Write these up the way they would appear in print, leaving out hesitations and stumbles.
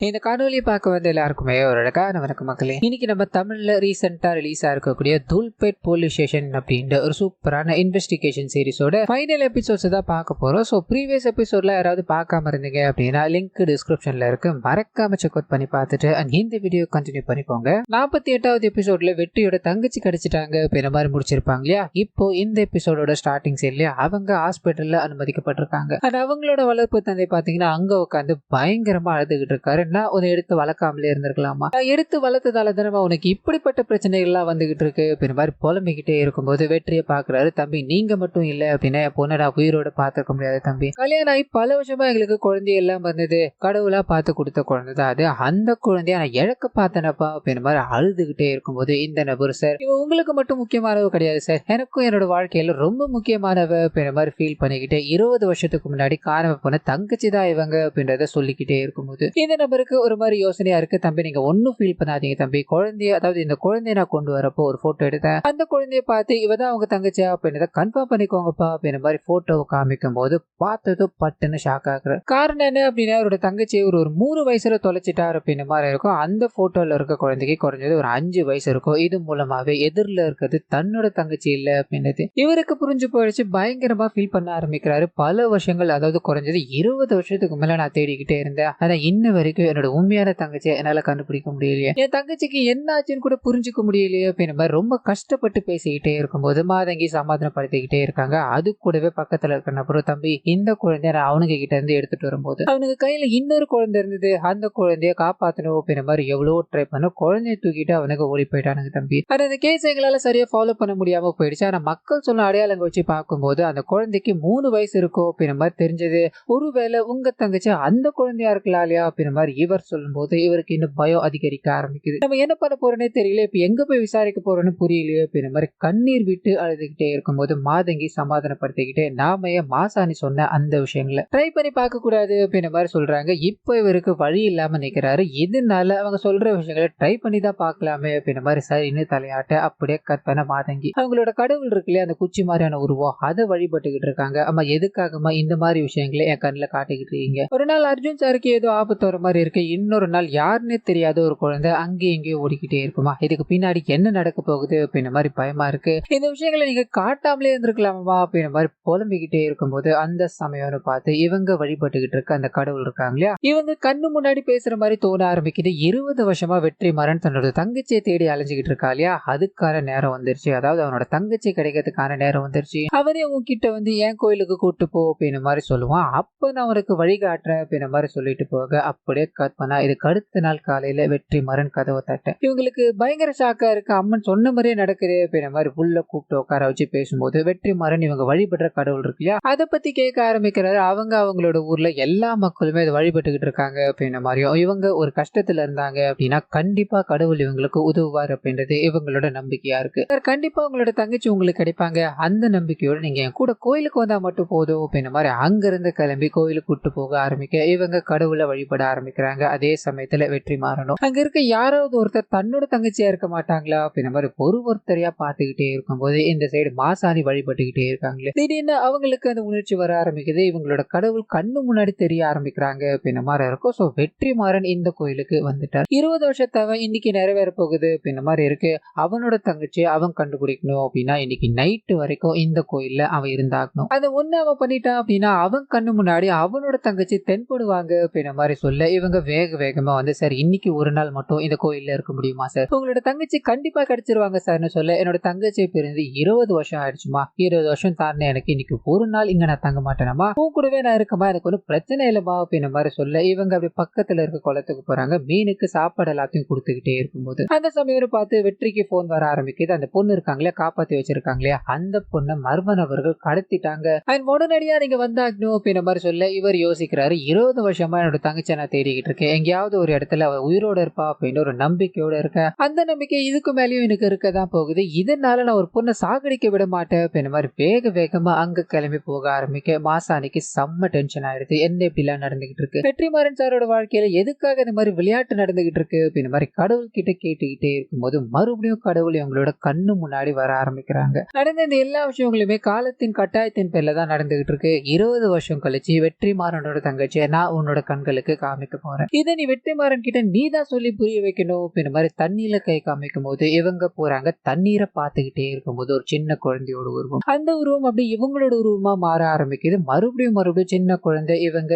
இந்த காணொலியை பார்க்க வந்து எல்லாருக்குமே ஒரு அழகான வணக்கம் மக்களே. இன்னைக்கு நம்ம தமிழ்ல ரீசெண்டா ரிலீஸ் ஆயிருக்கக்கூடிய தூல்பேட் போலீஸ் ஸ்டேஷன் அப்படின்ற ஒரு சூப்பரான இன்வெஸ்டிகேஷன் சீரிஸோட ஃபைனல் எபிசோட்ஸ் தான் பார்க்க போறோம். ஸோ ப்ரீவியஸ் எபிசோட்ல யாராவது பார்க்காம இருந்தீங்க அப்படின்னா லிங்க் டிஸ்கிரிப்ஷன்ல இருக்கு, மறக்காம செக் அவுட் பண்ணி பார்த்துட்டு இந்த வீடியோ கண்டினியூ பண்ணிக்கோங்க. 48வது எபிசோட்ல வெற்றியோட தங்கச்சி கிடைச்சிட்டாங்க அப்படின்ற மாதிரி முடிச்சிருப்பாங்க இல்லையா. இப்போ இந்த எபிசோடோட ஸ்டார்டிங் சைட்லயே அவங்க ஹாஸ்பிட்டல்ல அனுமதிக்கப்பட்டிருக்காங்க. அது அவங்களோட வளர்ப்பு தந்தை பாத்தீங்கன்னா அங்க உட்காந்து பயங்கரமா அழுதுகிட்டு இருக்காரு. நான் உன்னை எடுத்து வளர்க்காமலே இருந்திருக்கலாமா, எடுத்து வளர்த்ததால தானே உனக்கு இப்படிப்பட்ட பிரச்சனைகள் எல்லாம் வந்துகிட்டு இருக்கு அப்படின்ற மாதிரி புலம்பிக்கிட்டே இருக்கும்போது வெற்றியை பாக்குறாரு. தம்பி நீங்க மட்டும் இல்ல அப்படின்னா என் பொண்ணை நான் உயிரோட பாத்துக்க முடியாது தம்பி. கல்யாணம் ஆகி பல வருஷமா எங்களுக்கு குழந்தை எல்லாம் வந்தது, கடவுளா பார்த்து கொடுத்த குழந்தை தான் அது. அந்த குழந்தைய நான் இழக்க பார்த்தனப்பா அப்படின்ற மாதிரி அழுதுகிட்டே இருக்கும்போது இந்த நபர், சார் இவ உங்களுக்கு மட்டும் முக்கியமானவ கிடையாது சார், எனக்கும் என்னோட வாழ்க்கையில ரொம்ப முக்கியமானவ அப்படின்ற மாதிரி ஃபீல் பண்ணிக்கிட்டு 20 வருஷத்துக்கு முன்னாடி காணாம போன தங்கச்சி தான் இவங்க அப்படின்றத சொல்லிக்கிட்டே இருக்கும்போது இந்த நபருக்கு ஒரு மாதிரி யோசனையா இருக்கு. தம்பி நீங்க ஒன்னும் ஃபீல் பண்ணாதீங்க தம்பி, குழந்தைய அதாவது இந்த குழந்தைய நான் கொண்டு வரப்போ ஒரு போட்டோ எடுத்தேன், அந்த குழந்தைய பார்த்து இவதான் அவங்க தங்கச்சியா அப்படின்றத கன்ஃபார்ம் பண்ணிக்கோங்கப்பா அப்படின்ற மாதிரி போட்டோவை காமிக்கும் போது பார்த்ததும் பட்டுன்னு ஷாக் ஆகுற. காரணம் என்ன அப்படின்னா அவரோட தங்கச்சியை ஒரு 3 வயசுல தொலைச்சிட்டாரு அப்படின்ற மாதிரி இருக்கும். அந்த போட்டோல இருக்க குழந்தைக்கு குறைஞ்சது ஒரு 5 வயசு இருக்கும். இது மூலமாவே எதிரில் இருக்கிறது தன்னோட தங்கச்சி இல்ல அப்படின்றது இவருக்கு புரிஞ்சு போயிடுச்சு. பயங்கரமா ஃபீல் பண்ண ஆரம்பிக்கிறாரு. பல வருஷங்கள், அதாவது குறைஞ்சது 20 வருஷத்துக்கு மேல நான் தேடிக்கிட்டே இருந்தேன், ஆனா இன்ன வரைக்கும் என்னோட உண்மையான தங்கச்சியை என்னால கண்டுபிடிக்க முடியலையே, என் தங்கச்சிக்கு என்ன ஆச்சுன்னு கூட புரிஞ்சுக்க முடியலையே அப்படின்ற மாதிரி ரொம்ப கஷ்டப்பட்டு பேசிக்கிட்டே இருக்கும்போது மாதங்கி சமாதானப்படுத்திக்கிட்டே இருக்காங்க. அது கூடவே பக்கத்துல இருக்க நபரும், தம்பி இந்த குழந்தைய நான் அவனுங்க கிட்ட இருந்து எடுத்துட்டு வரும்போது அவனுக்கு கையில இன்னொரு குழந்தை இருந்தது, அந்த குழந்தைய காப்பாத்தணும் அப்படின்ற மாதிரி எவ்வளவோ ட்ரை பண்ண குழந்தைய தூக்கிட்டு அவனுக்கு ஓடி போயிட்டானுங்க தம்பி. ஆனா அந்த கேஸ் எங்களால சரியா ஃபாலோ பண்ண முடியாம போயிடுச்சு. ஆனா மக்கள் சொன்ன அடையாளங்க வச்சு பார்க்கும்போது அந்த குழந்தைக்கு 3 வயசு இருக்கும் அப்படின்ற மாதிரி தெரிஞ்சது. ஒருவேளை உங்க தங்கச்சி அந்த குழந்தையா இருக்கலாம் இல்லையா அப்படின்ற மாதிரி இவர் சொல்லும்போது இவருக்கு இன்னும் பயம் அதிகரிக்க ஆரம்பிக்குது. நம்ம என்ன பண்ண போறோன்னே தெரியல, இப்ப எங்க போய் விசாரிக்க போறோம்னு புரியலையே அப்படின்ற மாதிரி கண்ணீர் விட்டு அழுதுகிட்டே இருக்கும்போது மாதங்கி சமாதானப்படுத்திக்கிட்டே நாம ஏன் மாசாணி சொன்ன அந்த விஷயங்களை ட்ரை பண்ணி பார்க்க கூடாது அப்படின்ற மாதிரி சொல்றாங்க. இப்போ இவருக்கு வழி இல்லாம நிக்கிறாரு. இதனால அவங்க சொல்ற விஷயங்களை ட்ரை பண்ணி தான் பார்க்கலாமே அப்படின்ற மாதிரி சரின்னு தலையாட்ட அப்படியே கற்பனை மாதங்கி அவங்களோட கடவுள் இருக்குல்லையே அந்த குச்சி மாதிரியான உருவம் அதை வழிபட்டுக்கிட்டு இருக்காங்க. ஆமா எதுக்காகமா இந்த மாதிரி விஷயங்களை என் கண்ணில் காட்டிக்கிட்டு இருக்கீங்க, ஒரு நாள் அர்ஜுன் சாருக்கு ஏதோ ஆபத்து வர மாதிரி இருக்கு, இன்னொரு நாள் யாருன்னே தெரியாத ஒரு குழந்தை அங்கேயும் இங்கேயும் ஓடிக்கிட்டே இருக்குமா, இதுக்கு பின்னாடி என்ன நடக்க போகுது அப்படின்ற மாதிரி பயமா இருக்கு, இந்த விஷயங்களை நீங்க காட்டாமலே இருந்திருக்கலாமா அப்படின்ற மாதிரி புலம்பிக்கிட்டே இருக்கும்போது அந்த சமயம்னு பார்த்து இவங்க வழிபட்டுக்கிட்டு இருக்க அந்த கடவுள் இருக்காங்க இல்லையா, இவங்க கண்ணு முன்னாடி பேசுற மாதிரி தோண ஆரம்பிக்குது. 20 வருஷமா வெற்றிமாறன் தன்னோட தங்கச்சியை தேடி அலைஞ்சுக்கிட்டு இருக்கா இல்லையா, அதுக்கான நேரம் வந்துருச்சு. அதாவது அவனோட தங்கச்சி கிடைக்கிறதுக்கான நேரம் வந்துருச்சு. அவனே உங்ககிட்ட வந்து என் கோயிலுக்கு கூட்டு போ அப்படின்ற மாதிரி சொல்லுவான். அப்ப நான் அவனுக்கு வழிகாட்டுறேன் அப்படின்ற மாதிரி சொல்லிட்டு போக அப்படியே கட் பண்ணா இதுக்கு அடுத்த நாள் காலையில வெற்றிமாறன் கதவை தட்ட இவங்களுக்கு பயங்கர ஷாக்கா இருக்கு. அம்மன் சொன்ன மாதிரியே நடக்குது அப்படின்ற மாதிரி உள்ள கூப்பிட்டு உட்கார வச்சு பேசும்போது வெற்றிமாறன் இவங்க வழிபடுற கடவுள் இருக்கு இல்லையா அதை பத்தி கேட்க ஆரம்பிக்கிறாரு. அவங்களோட ஊர்ல எல்லா மக்களுமே அதை வழிபட்டுக்கிட்டு இருக்காங்க அப்படின்ற மாதிரியும் இவங்க ஒரு கஷ்டத்துல இருந்தாங்க அப்படின்னா கண்டிப்பா கடவுள் இவங்களுக்கு உதவுவார் அப்படின்றது இவங்களோட நம்பிக்கையா இருக்கு. கண்டிப்பா உங்களோட தங்கச்சி உங்களுக்கு கிடைப்பாங்க, அந்த நம்பிக்கையோட நீங்க என் கூட கோயிலுக்கு வந்தா மட்டும் போதும் அப்படின்ற மாதிரி அங்கிருந்து கிளம்பி கோயிலுக்கு கூட்டு போக ஆரம்பிக்க இவங்க கடவுளை வழிபட ஆரம்பிக்கிறாங்க. அதே சமயத்துல வெற்றிமாறனும் அங்க இருக்க யாராவது ஒருத்தர் தன்னோட தங்கச்சியா இருக்க மாட்டாங்களா அப்படின்ற மாதிரி ஒருத்தரையா பாத்துக்கிட்டே இருக்கும்போது இந்த சைடு மாசாணி வழிபட்டுக்கிட்டே இருக்காங்களே, திடீர்னு அவங்களுக்கு அந்த உணர்ச்சி வர ஆரம்பிக்குது. இவங்களோட கடவுள் கண்ணு முன்னாடி தெரிய ஆரம்பிக்கிறாங்க அப்படின்ற மாதிரி இருக்கும். சோ வெற்றிமாறன் இந்த கோயிலுக்கு வந்துட்டார். 20 வருஷத்தவ இன்னைக்கு நிறைவேற போகுது அப்படின்ற மாதிரி இருக்கு. அவனோட தங்கச்சி அவன் கண்டுபிடிக்கணும் அப்படின்னா இன்னைக்கு நைட்டு வரைக்கும் இந்த கோயில்ல அவன் இருந்தாகணும். அதை ஒண்ணு அவன் பண்ணிட்டான் அப்படின்னா அவன் கண்ணு முன்னாடி அவனோட தங்கச்சி தென்படுவாங்க அப்படின்ற மாதிரி சொல்ல இவங்க வேகமா வந்து சார் இன்னைக்கு ஒரு நாள் மட்டும் இந்த கோயில்ல இருக்க முடியுமா சார், உங்களோட தங்கச்சி கண்டிப்பா கிடைச்சிருவாங்க சார்னு சொல்ல என்னோட தங்கச்சி பிறந்து 20 வருஷம் ஆயிடுச்சுமா, 20 வருஷம் தானே எனக்கு இன்னைக்கு ஒரு நாள் இங்க நான் தங்க மாட்டேனமா, உன் கூடவே நான் இருக்கமா, எனக்கு ஒன்றும் பிரச்சனை இல்லமா அப்படின்ற மாதிரி சொல்ல இவங்க அப்படி பக்கத்துல இருக்க குளத்துக்கு போறாங்க. மீனுக்கு சாப்பாடு எல்லாத்தையும் கொடுத்துக்கிட்டே இருக்கும்போது அந்த சமயம் பார்த்து வெற்றிக்கு போன் வர ஆரம்பிக்குது. அந்த பொண்ணு இருக்காங்களே காப்பாத்தி வச்சிருக்காங்களே அந்த பொண்ணை மர்ம நபர்கள் கடத்திட்டாங்க, உடனடியா நீங்க வந்தாகணும் அப்படின்ற மாதிரி சொல்ல இவர் யோசிக்கிறாரு. 20 வருஷமா என்னோட தங்கச்சி நான் தேடிக்கிட்டு இருக்கேன், எங்கேயாவது ஒரு இடத்துல அவ உயிரோட இருப்பா அப்படின்னு ஒரு நம்பிக்கையோட இருக்கேன். அந்த நம்பிக்கை இதுக்கு மேலேயும் எனக்கு இருக்கதான் போகுது, இதனால நான் ஒரு பொண்ணை சாகடிக்க விட மாட்டேன் அப்படின்ற மாதிரி வேகமா அங்க கிளம்பி போக ஆரம்பிக்க மாசாணிக்கு செம்ம டென்ஷன் ஆயிடுது. என்ன இப்படி எல்லாம் நடந்துகிட்டு இருக்கு, வெற்றிமாறன் சாரோட வாழ்க்கையில எதுக்காக இந்த மாதிரி விளையாட்டு நடந்துகிட்டு இருக்கு அப்படின்ற மாதிரி கடவுள் கிட்ட கேட்டுக்கிட்டே இருக்கும்போது மறுபடியும் கடவுள் இவங்களோட கண்ணு முன்னாடி வர ஆரம்பிக்கிறாங்க. நடந்த இந்த எல்லா விஷயங்களுமே காலத்தின் கட்டாயத்தின் பேர்ல தான் நடந்துகிட்டு இருக்கு. 20 வருஷம் கழிச்சு வெற்றிமாறனோட தங்கச்சியை நான் உன்னோட கண்களுக்கு காமிக்க போறேன், போறேன். இதை நீ வெற்றிமாறன் கிட்ட நீ தான் சொல்லி புரிய வைக்கணும் அப்படின்ற மாதிரி தண்ணியில கை காமிக்கும் போது இவங்க போறாங்க. தண்ணீரை பார்த்துக்கிட்டே இருக்கும்போது ஒரு சின்ன குழந்தையோட உருவம், அந்த உருவம் அப்படி இவங்களோட உருவமா மாற ஆரம்பிக்குது. மறுபடியும் சின்ன குழந்தை இவங்க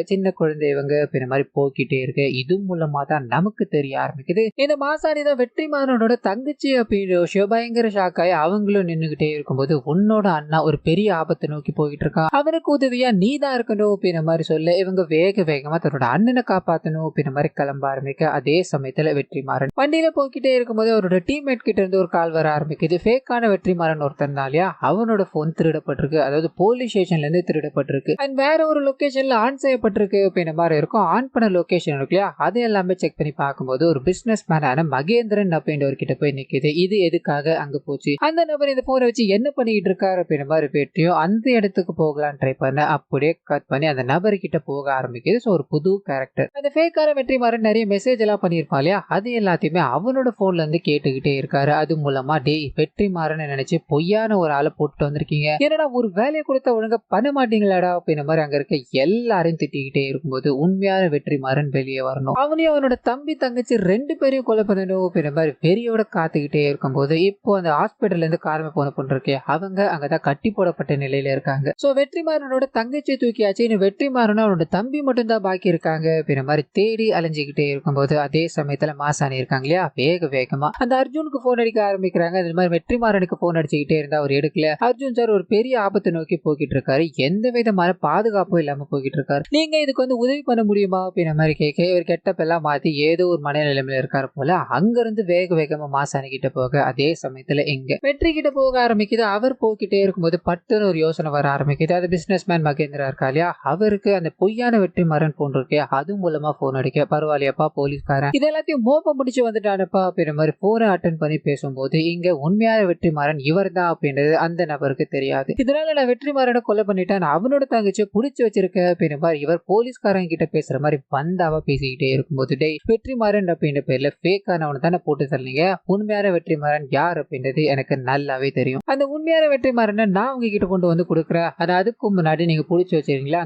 அப்படின்ற மாதிரி போக்கிட்டே இருக்கு. இது மூலமா தான் நமக்கு தெரிய ஆரம்பிக்குது இந்த மாசாணி தான் வெற்றிமாறனோட தங்கச்சி அப்படின்ற விஷயம். பயங்கர ஷாக்காய் அவங்களும் நின்னுகிட்டே இருக்கும்போது உன்னோட அண்ணா ஒரு பெரிய ஆபத்தை நோக்கி போயிட்டு இருக்கான், அவனுக்கு உதவியா நீ தான் இருக்கணும் அப்படின்ற மாதிரி சொல்ல இவங்க வேகமா தன்னோட அண்ணனை காப்பாத்தணும் அப்படின்ற மாதிரி கிளம்ப ஆரம்பிக்க அதே சமயத்துல வெற்றிமாறன் வண்டியில போய்கிட்டே இருக்கும்போது அவரோட டீம்மேட் கிட்ட இருந்து ஒரு கால் வர ஆரம்பிக்குது. ஃபேக்கான வெற்றிமாறன் ஒருத்தன் தான் இல்லையா, அவனோட போன் திருடப்பட்டிருக்கு, அதாவது போலீஸ் ஸ்டேஷன்ல இருந்து திருடப்பட்டிருக்கு அண்ட் வேற ஒரு லொகேஷன்ல ஆன் செய்யப்பட்டிருக்கு அப்படின்ற மாதிரி இருக்கும். ஆன் பண்ண லொகேஷன் இருக்கு இல்லையா, அது எல்லாமே செக் பண்ணி பார்க்கும்போது ஒரு பிசினஸ் மேனான மகேந்திரன் அப்படின்றவர் கிட்ட போய் நிக்குது. இது எதுக்காக அங்க போச்சு, அந்த நபர் இந்த போனை வச்சு என்ன பண்ணிட்டு இருக்காரு அப்படின்ற மாதிரி பேட்டியும் அந்த இடத்துக்கு போகலாம் ட்ரை பண்ண அப்படியே கட் பண்ணி அந்த நபர் கிட்ட போக ஆரம்பிக்குது. ஸோ ஒரு புது கேரக்டர் அந்த ஃபேக்கான வெற்றிமாறன் நிறைய மெசேஜ் எல்லாம் பண்ணியிருப்பான் இல்லையா, அது எல்லாத்தையுமே அவனோட போன்ல இருந்து கேட்டுக்கிட்டே இருக்காரு. அது மூலமா டேய் வெற்றிமாறன் நினைச்சு பொய்யான ஒரு ஆளை போட்டு வந்திருக்கீங்க, என்னடா ஒரு வேலையை கொடுத்த ஒழுங்கா பண்ண மாட்டீங்களாடா அப்படின்ற மாதிரி அங்க இருக்க எல்லாரையும் திட்டிக்கிட்டே இருக்கும்போது உண்மையான வெற்றிமாறன் வெளியே வரணும், அவனையும் அவனோட தம்பி தங்கச்சி ரெண்டு பேரையும் கொலை பண்ணணும் அப்படின்ற மாதிரி வெறியோட காத்துக்கிட்டே இருக்கும்போது இப்போ அந்த ஹாஸ்பிட்டல்ல இருந்து காரணம் போன பொண்ணு இருக்கே அவங்க அங்கதான் கட்டி போடப்பட்ட நிலையில இருக்காங்க. சோ வெற்றிமாறனோட தங்கச்சி தூக்கியாச்சு, இன்னும் வெற்றிமாறனும் அவனோட தம்பி மட்டும் தான் பாக்கி இருக்காங்க அப்படின்ற மாதிரி தேடி அலைஞ்சுக்கிட்டே இருக்கும்போது அதே சமயத்துல மாசாணி இருக்காங்க இல்லையா, வேகமா அந்த அர்ஜுனுக்கு போன் அடிக்க ஆரம்பிக்கிறாங்க. இந்த மாதிரி வெற்றிமாறனுக்கு போன் அடிச்சுக்கிட்டே இருந்தா அவர் எடுக்கல. அர்ஜுன் சார் ஒரு பெரிய ஆபத்தை நோக்கி போய்கிட்டு இருக்காரு, எந்த விதமான பாதுகாப்பும் இல்லாம போய்கிட்டு இருக்காரு, நீங்க இதுக்கு உதவி பண்ண முடியுமா அப்படின்ற மாதிரி கேட்க இவர் கெட்டப் எல்லாம் மாத்தி ஏதோ ஒரு மனநிலைமையில இருக்காரு போல. அங்க இருந்து வேகமா மாசாணி கிட்ட போக அதே சமயத்துல எங்க வெற்றி கிட்ட போக ஆரம்பிக்குது. அவர் போய்கிட்டே இருக்கும்போது பட்டுன்னு ஒரு யோசனை வர ஆரம்பிக்குது. அது பிசினஸ் மேன் மகேந்திரா இருக்கா இல்லையா, அவருக்கு அந்த பொய்யான வெற்றிமாறன் போன் இருக்கே அது மூலமா போன் அடிக்க பரவாயில்லையாப்பா போலீஸ்காரன் இது எல்லாத்தையும் மோப்பம் முடிச்சு வந்துட்டானப்பா அப்படின்ற மாதிரி போனை அட்டன் பண்ணி பேசும்போது இங்க உண்மையான வெற்றிமாறன் இவர் தான் அப்படின்றது அந்த நபருக்கு தெரியாது. இதனால நான் வெற்றிமாறனை கொலை பண்ணிட்டேன், அவனோட தங்கச்சியை புடிச்சு வச்சிருக்கேன் அப்படின்ற மாதிரி இவர் போலீஸ்காரங்க கிட்ட பேசுற மாதிரி பந்தாவா பேசிக்கிட்டே இருக்கும்போது டேய் வெற்றிமாறன் அப்படின்ற பேர்ல ஃபேக்கானவனை தானே போட்டு தரலீங்க, உண்மையான வெற்றிமாறன் யார் அப்படின்றது எனக்கு நல்லாவே தெரியும், அந்த உண்மையான வெற்றிமாறனை நான் உங்ககிட்ட கொண்டு வந்து கொடுக்குறேன், அதுக்கு முன்னாடி நீங்க புடிச்சு வச்சிருக்கீங்களா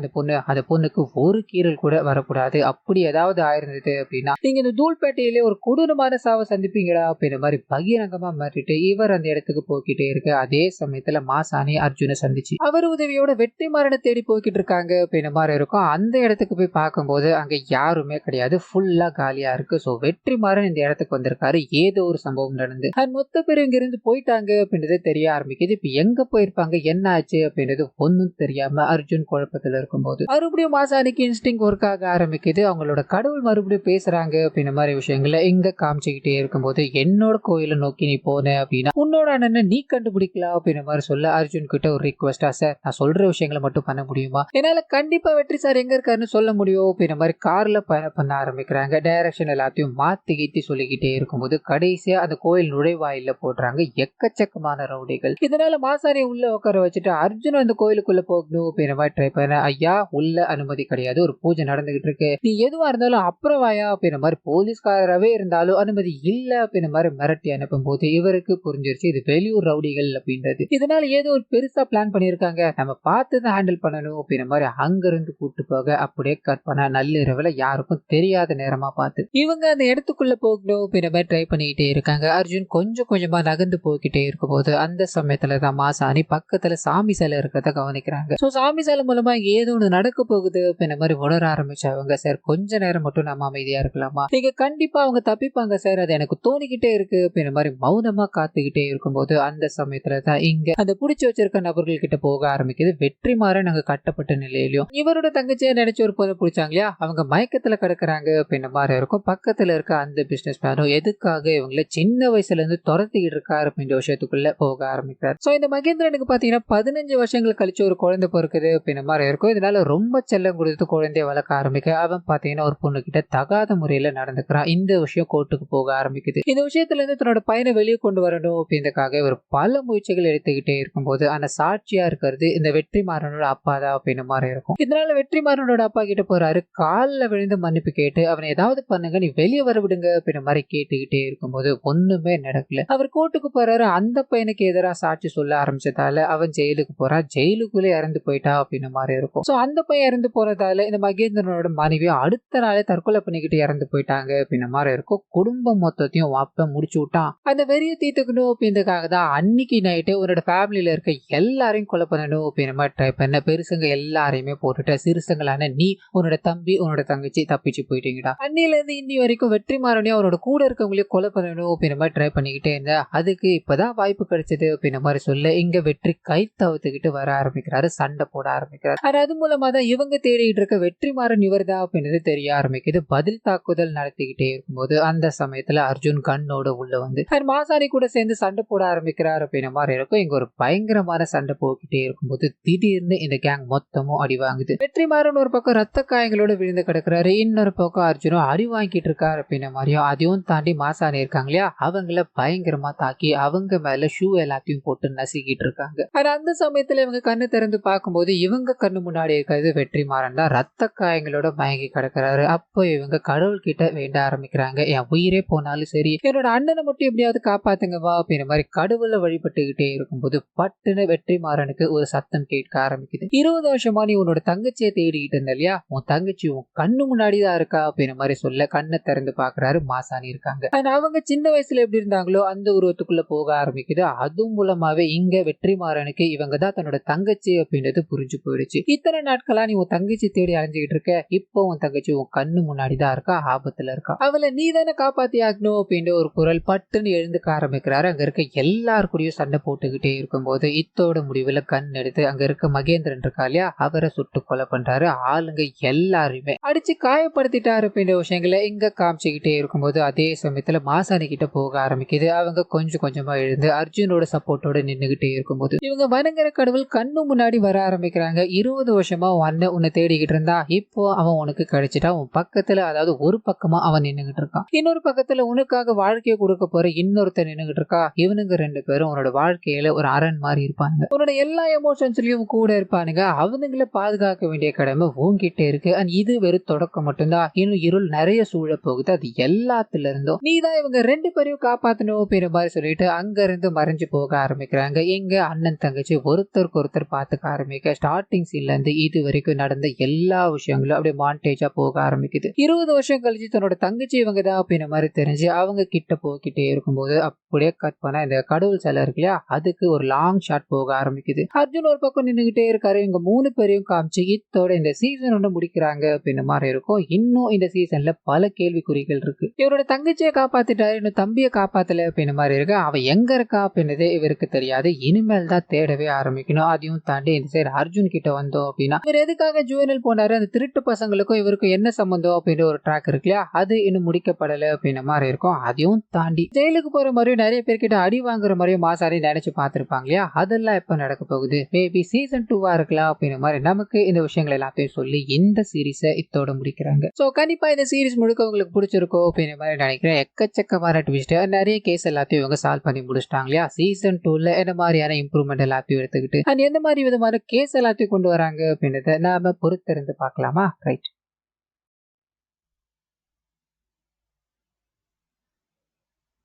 அந்த பொண்ணுக்கு ஒரு கீரல் கூட வரக்கூடாது, அப்படி ஏதாவது ஆயிருந்தது அப்படின்னா நீங்க இந்த தூள்பேட்டையிலே ஒரு கொடூரமான சாவை சந்திப்பீங்களா அப்படின்ற மாதிரி பகிரங்கமா மாற்றிட்டு இவர் அந்த இடத்துக்கு போய்கிட்டே இருக்கு. அதே சமயத்துல மாசாணி அர்ஜுனை சந்திச்சு அவர் உதவியோட வெற்றிமாறனை தேடி போய்கிட்டு இருக்காங்க அப்படின்ற மாதிரி இருக்கும். அந்த இடத்துக்கு போய் பார்க்கும்போது அங்க யாருமே கிடையாது, ஃபுல்லா காலியா இருக்கு. சோ வெற்றிமாறன் இந்த இடத்துக்கு வந்திருக்காரு, ஏதோ ஒரு சம்பவம் நடந்து மொத்த பேர் இங்க இருந்து போயிட்டாங்க அப்படின்றது தெரிய ஆரம்பிக்குது. இப்ப எங்க போயிருப்பாங்க என்ன ஆச்சு அப்படின்றது ஒன்னும் தெரியாம அர்ஜுன் குழப்பத்துல இருக்கும்போது மறுபடியும் மாசாணிக்கு இன்ஸ்டிங் ஒர்க் ஆக ஆரம்பிக்குது. அவங்களோட கடவுள் மறுபடியும் பேசுறாங்க அப்படின்ற மாதிரி விஷயங்களை இங்க காமிச்சுக்கிட்டே இருக்கும்போது என்னோட கோயிலை நோக்கி நீ போன அப்படின்னா உன்னோட அண்ணனை நீ கண்டுபிடிக்கலாம் அப்படின்ற மாதிரி சொல்ல அர்ஜுன் கிட்ட ஒரு ரிக்வெஸ்டா சார் நான் சொல்ற விஷயங்களை மட்டும் பண்ண முடியுமா, என்னால கண்டிப்பா வெற்றி சார் எங்க இருக்காருன்னு சொல்ல முடியும் அப்படின்ற மாதிரி கார்ல பயணம் பண்ண ஆரம்பிக்கிறாங்க. டைரக்ஷன் எல்லாத்தையும் மாத்தி கீத்தி சொல்லிக்கிட்டே இருக்கும்போது கடைசியா அந்த கோயில் நுழைவாயில போடுறாங்க எக்கச்சக்கமான ரவுடிகள். இதனால மாசாணி உள்ள உட்கார வச்சுட்டு அர்ஜுன் அந்த கோயிலுக்குள்ள போகணும் அப்படின்ற மாதிரி ட்ரை பண்ண ஐயா உள்ள அனுமதி கிடையாது, ஒரு பூஜை நடந்துகிட்டு இருக்கு, நீ எதுவா இருந்தாலும் அப்புறம் வாயா அப்படின்ற மாதிரி போலீஸ்காரராகவே இருந்தாலும் அனுமதி இல்ல அப்படின்ற மாதிரி மிரட்டி அனுப்பும் போது இவருக்கு புரிஞ்சிருச்சு இது வெளியூர் ரவுடிகள் அப்படின்றது. இதனால ஏதோ ஒரு பெருசா பிளான் பண்ணிருக்காங்க, நம்ம பார்த்து தான் ஹேண்டில் பண்ணணும் அப்படின்ற மாதிரி அங்கிருந்து கூட்டு போக அப்படியே கட் பண்ண நள்ளிரவுல யாருக்கும் தெரியாத நேரமா பார்த்து இவங்க அந்த இடத்துக்குள்ள போகணும் அப்படின்ற மாதிரி ட்ரை பண்ணிக்கிட்டே இருக்காங்க. அர்ஜுன் கொஞ்சமா நகர்ந்து போய்கிட்டே இருக்கும் போது அந்த சமயத்துலதான் மாசாணி பக்கத்துல சாமி சிலை இருக்கிறத கவனிக்கிறாங்க. சோ சாமி சிலை மூலமா ஏதோ ஒன்று நடக்க போகுது அப்படின்ற மாதிரி உணர ஆரம்பிச்சவங்க சார் கொஞ்ச நேரம் மட்டும் நம்ம அமைதியா இருக்கலாமா, நீங்க கண்டிப்பா அவங்க தப்பிப்பாங்க சார் அது எனக்கு தோணிக்கிட்டே இருக்கு அப்படின்ற மாதிரி மௌனமா காத்துக்கிட்டே இருக்கும்போது அந்த சமயத்துலதான் இங்க அந்த புடிச்சு வச்சிருக்க நபர்கள் கிட்ட போக ஆரம்பிக்குது. வெற்றிமாறன் அங்க கட்டப்பட்ட நிலையிலும் இவரோட தங்கச்சியை நினைச்சு ஒரு பொண்ணு பிடிச்சாங்க இல்லையா, அவங்க மயக்கத்துல கிடக்குறாங்க அப்படின்ற மாதிரி இருக்கும். பக்கத்துல இருக்க அந்த பிசினஸ் மேனும் எதுக்காக இவங்களை சின்ன வயசுல இருந்து துரத்திக்கிட்டு இருக்காரு அப்படின்ற விஷயத்துக்குள்ள போக ஆரம்பிக்கிறார். சோ இந்த மகேந்திரனுக்கு பாத்தீங்கன்னா 15 வருஷங்கள் கழிச்சு ஒரு குழந்தை பிறக்குது அப்படின்ற மாதிரி இருக்கும். இதனால ரொம்ப செல்லம் கொடுத்து குழந்தைய வளர்க்க ஆரம்பிக்க அவன் பாத்தீங்கன்னா ஒரு பொண்ணு கிட்ட தகாத முறையில நடந்துக்கிறான். இந்த விஷயம் கோர்ட்டுக்கு போக ஆரம்பிக்குது. இந்த விஷயத்துல இருந்து தன்னோட பையனை வெளியே கொண்டு வரணும் அப்படின்றதுக்காக ஒரு பல முயற்சிகள் எடுத்துக்கிட்டே இருக்கும்போது அந்த சாட்சியா இருக்கிறது இந்த வெற்றிமாறனோட அப்பா தான் அப்படின்ற மாதிரி இருக்கும். இதனால வெற்றிமாறனோட அப்பா கிட்ட போறாரு, காலில் விழுந்து மன்னிப்பு கேட்டு அவனை ஏதாவது பண்ணுங்க நீ வெளியே வர விடுங்க அப்படின்ற மாதிரி கேட்டுக்கிட்டே இருக்கும்போது ஒண்ணுமே நடக்கல. அவர் கோர்ட்டுக்கு போறாரு, அந்த பையனுக்கு எதிராக சாட்சி சொல்ல ஆரம்பிச்சதால அவன் ஜெயிலுக்கு போறான், ஜெயிலுக்குள்ளே இறந்து போயிட்டா அப்படின்ற மாதிரி இருக்கும். சோ அந்த பையன் இறந்து போறதால இந்த மகேந்திரனோட மனைவி அடுத்த அடுத்த நாளே தற்கொலை பண்ணிக்கிட்டு இறந்து போயிட்டாங்க அப்படின்ற மாதிரி இருக்கும். குடும்பம் மொத்தத்தையும் அப்ப முடிச்சு விட்டான். அந்த வெறிய தீர்த்துக்கணும் அப்படின்றதுக்காக தான் அன்னைக்கு நைட்டு உன்னோட ஃபேமிலியில இருக்க எல்லாரையும் கொலை பண்ணணும் அப்படின்ற மாதிரி ட்ரை பண்ண. பெருசுங்க எல்லாரையுமே போட்டுட்டு சிறுசுங்களான நீ, உன்னோட தம்பி, உன்னோட தங்கச்சி தப்பிச்சு போயிட்டீங்கடா. அன்னில இருந்து இன்னி வரைக்கும் வெற்றிமாறனையும் அவரோட கூட இருக்கவங்களையும் கொலை பண்ணணும் அப்படின்ற மாதிரி ட்ரை பண்ணிக்கிட்டே இருந்த. அதுக்கு இப்பதான் வாய்ப்பு கிடைச்சது அப்படின்ற மாதிரி சொல்ல இங்க வெற்றி கை தவிர்த்துக்கிட்டு வர ஆரம்பிக்கிறாரு, சண்டை போட ஆரம்பிக்கிறாரு. அது மூலமா தான் இவங்க தேடிட்டு இருக்க வெற்றிமாறன் இவர்தான் அப்படின்றது தெரிய ஆரம்பிக்குது. பதில் தாக்குதல் நடத்திக்கிட்டே இருக்கும்போது அந்த சமயத்துல அர்ஜுன் கண்ணோட உள்ள வந்து மாசாணி கூட சேர்ந்து சண்டை போட ஆரம்பிக்கிறார் அப்படின்ற மாதிரி இருக்கும். இங்க ஒரு பயங்கரமான சண்டை போக்கிட்டே இருக்கும்போது திடீர்னு இந்த கேங் மொத்தமும் அடி வாங்குது. வெற்றிமாறன் ஒரு பக்கம் ரத்த காயங்களோட விழுந்து கிடக்குறாரு, இன்னொரு பக்கம் அர்ஜுனும் அடி வாங்கிட்டு இருக்காரு அப்படின்ற மாதிரியும். அதையும் தாண்டி மாசாணி இருக்காங்க இல்லையா, அவங்கள பயங்கரமா தாக்கி அவங்க மேல ஷூ எல்லாத்தையும் போட்டு நசுக்கிட்டு இருக்காங்க. அந்த சமயத்துல இவங்க கண்ணு திறந்து பார்க்கும்போது இவங்க கண்ணு முன்னாடி இருக்கிறது வெற்றிமாறன் தான் ரத்த காயங்களோட மயங்கி கிடக்குறாரு. அப்போ இவங்க கடவுள் கிட்ட வேண்ட ஆரம்பிக்கிறாங்க, என் உயிரே போனாலும் சரி என்னோட அண்ணனை மட்டும் எப்படியாவது காப்பாத்துங்க வா அப்படின்ற மாதிரி கடவுளை வழிபட்டுக்கிட்டே இருக்கும்போது பட்டுன்னு வெற்றிமாறனுக்கு ஒரு சத்தம் கேட்க ஆரம்பிக்குது. 20 வருஷமா நீ உன்னோட தங்கச்சியை தேடிக்கிட்டு இருந்த இல்லையா, உன் தங்கச்சி உன் கண்ணு முன்னாடிதான் இருக்கா அப்படின்ற மாதிரி சொல்ல கண்ணை திறந்து பாக்குறாரு. மாசாணி இருக்காங்க. அவங்க சின்ன வயசுல எப்படி இருந்தாங்களோ அந்த உருவத்துக்குள்ள போக ஆரம்பிக்குது. அது மூலமாவே இங்க வெற்றிமாறனுக்கு இவங்க தான் தன்னோட தங்கச்சி அப்படின்றது புரிஞ்சு போயிடுச்சு. இத்தனை நாட்களா நீ உன் தங்கச்சி தேடி அலைஞ்சுக்கிட்டு இருக்க, இப்போ உன் தங்கச்சி உன் கண்ணு முன்னாடிதான் இருக்கா, ஆபத்துல இருக்கா, அவளை நீ தானே காப்பாத்தி ஆகணும் அப்படின்ற ஒரு குரல் பட்டுன்னு எழுந்துக்க ஆரம்பிக்கிறாரு. அங்க இருக்க எல்லாருக்கூடயும் சண்டை போட்டுக்கிட்டே இருக்கும்போது இத்தோட முடிவுல கண் எடுத்து அங்க இருக்க மகேந்திரன் இருக்கா இல்லையா, அவரை சுட்டு கொலை பண்றாரு. ஆளுங்க எல்லாருமே அடிச்சு காயப்படுத்திட்டாரு அப்படின்ற விஷயங்களை இங்க காமிச்சுக்கிட்டே இருக்கும்போது அதே சமயத்துல மாசாணி கிட்ட போக ஆரம்பிக்குது. அவங்க கொஞ்சம் கொஞ்சமா எழுந்து அர்ஜுனோட சப்போர்ட்டோட நின்னுகிட்டே இருக்கும்போது இவங்க வணங்குற கடவுள் கண்ணு முன்னாடி வர ஆரம்பிக்கிறாங்க. 20 வருஷமா உன் அண்ணன் உன்னை தேடிக்கிட்டு இருந்தா, இப்போ அவன் உனக்கு கிடைச்சிட்டா. உன் பக்கத்துல, அதாவது ஒரு பக்கமா அவன் நின்னுகிட்டு இருக்கான், இன்னொரு பக்கத்துல உனக்காக வாழ்க்கையை கொடுக்க போற இன்னொருத்தர் நின்னுகிட்டு இருக்கா. இவனுங்க 2 பேரும் உன்னோட வாழ்க்கையில ஒரு அரண் மாதிரி இருப்பாங்க, உன்னோட எல்லா எமோஷன்ஸ்லயும் கூட இருப்பானுங்க. அவனுங்களை பாதுகாக்க வேண்டிய கடமை உன்கிட்ட இருக்கு. அண்ட் இது வெறும் தொடக்கம் மட்டும்தான், இன்னும் இருள் நிறைய சூழ போகுது. அது எல்லாத்துல இருந்தும் நீதான் இவங்க 2 பேரையும் காப்பாத்தணும் அப்படின்ற மாதிரி சொல்லிட்டு அங்க இருந்து மறைஞ்சு போக ஆரம்பிக்கிறாங்க. எங்க அண்ணன் தங்கச்சி ஒருத்தருக்கு ஒருத்தர் பார்த்துக்க ஆரம்பிக்க ஸ்டார்டிங் சீன்ல இருந்து இது வரைக்கும் நடந்த எல்லா விஷயங்களும் அப்படியே மாண்டேஜா போக ஆரம்பிக்குது. 20 வருஷம் கழிச்சு தன்னோட தங்கச்சி இவங்க தான் அப்படின்ற மாதிரி தெரிஞ்சு அவங்க கிட்ட போய்கிட்டே இருக்கும்போது அப்படியே கட் பண்ண இந்த கடவுள் சிலை இருக்கு இல்லையா, அதுக்கு ஒரு லாங் ஷாட் போக ஆரம்பிக்குது. அர்ஜுன் ஒரு பக்கம் நின்றுகிட்டே இருக்காரு. இவங்க 3 பேரையும் காமிச்சு இத்தோட இந்த சீசன் 1 முடிக்கிறாங்க அப்படின்ற மாதிரி இருக்கும். இன்னும் இந்த சீசன்ல பல கேள்விக்குறிகள் இருக்கு. இவரோட தங்கச்சியை காப்பாத்திட்டாரு, இன்னும் தம்பியை காப்பாத்தல அப்படின்ற மாதிரி இருக்கு. அவ எங்க இருக்கா அப்படின்றதே இவருக்கு தெரியாது. இனிமேல் தான் தேடவே ஆரம்பிக்கணும். அதையும் தாண்டி இந்த சைடு அர்ஜுன் கிட்ட வந்தோம் அப்படின்னா இவர் எதுக்காக ஜுவனல் போனாரு, அந்த திருட்டு பசங்களுக்கும் இவருக்கும் என்ன சம்பந்தம் அப்படின்ற ஒரு ட்ராக் இருக்கு இல்லையா, அது இன்னும் முடிக்கப்படல அப்படின்ற மாதிரி இருக்கும். அதையும் தாண்டி ஜெயிலுக்கு போற மாதிரியும் நிறைய பேர்கிட்ட அடி வாங்குற மாதிரியும் மாசாணி நினைச்சு பார்த்திருப்பாங்க இல்லையா, அதெல்லாம் எப்ப நடக்க போகுது, மேபி சீசன் 2 இருக்கலாம் அப்படின்ற மாதிரி நமக்கு இந்த விஷயங்கள் எல்லாத்தையும் சொல்லி இந்த சீரீஸை இத்தோட முடிக்கிறாங்க. சோ கண்டிப்பா இந்த சீரீஸ் முழுக்க உங்களுக்கு பிடிச்சிருக்கோம் அப்படின்ற மாதிரி நினைக்கிறேன். எக்கச்சக்கமான ட்விஸ்ட், நிறைய கேஸ் எல்லாத்தையும் இவங்க சால்வ் பண்ணி முடிச்சிட்டாங்க இல்லையா. சீசன் 2ல என்ன மாதிரியான இம்ப்ரூவ்மெண்ட் எல்லாத்தையும் எடுத்துக்கிட்டு எந்த மாதிரி விதமான கேஸ் எல்லாத்தையும் கொண்டு வராங்க அப்படின்றத நாம பொறுத்திருந்து பார்க்கலாமா. ரைட்.